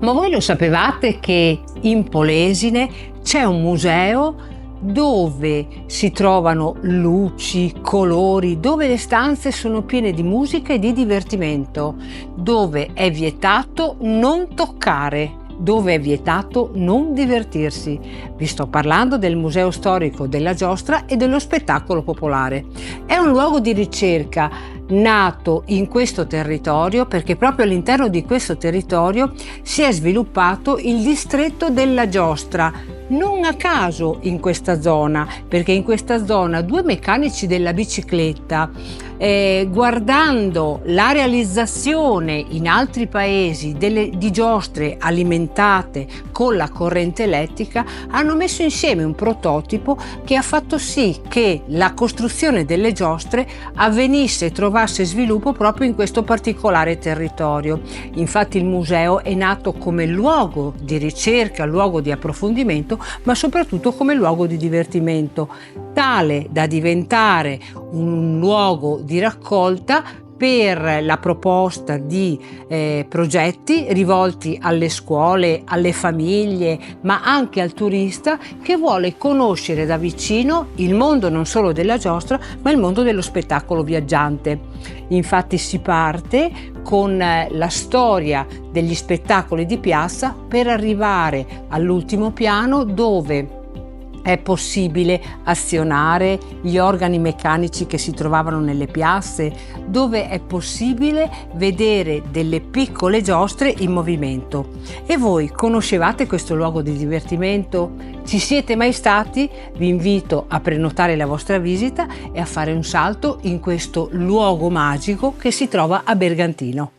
Ma voi lo sapevate che in Polesine c'è un museo dove si trovano luci, colori, dove le stanze sono piene di musica e di divertimento, dove è vietato non toccare, dove è vietato non divertirsi? Vi sto parlando del Museo Storico della Giostra e dello Spettacolo Popolare. È un luogo di ricerca nato in questo territorio perché proprio all'interno di questo territorio si è sviluppato il distretto della Giostra. Non a caso in questa zona, perché in questa zona due meccanici della bicicletta, guardando la realizzazione in altri paesi di giostre alimentate con la corrente elettrica, hanno messo insieme un prototipo che ha fatto sì che la costruzione delle giostre avvenisse e trovasse sviluppo proprio in questo particolare territorio. Infatti il museo è nato come luogo di ricerca, luogo di approfondimento, ma soprattutto come luogo di divertimento, tale da diventare un luogo di raccolta per la proposta di progetti rivolti alle scuole, alle famiglie, ma anche al turista che vuole conoscere da vicino il mondo non solo della giostra, ma il mondo dello spettacolo viaggiante. Infatti si parte con la storia degli spettacoli di piazza per arrivare all'ultimo piano, dove è possibile azionare gli organi meccanici che si trovavano nelle piazze, dove è possibile vedere delle piccole giostre in movimento. E voi conoscevate questo luogo di divertimento? Ci siete mai stati? Vi invito a prenotare la vostra visita e a fare un salto in questo luogo magico che si trova a Bergantino.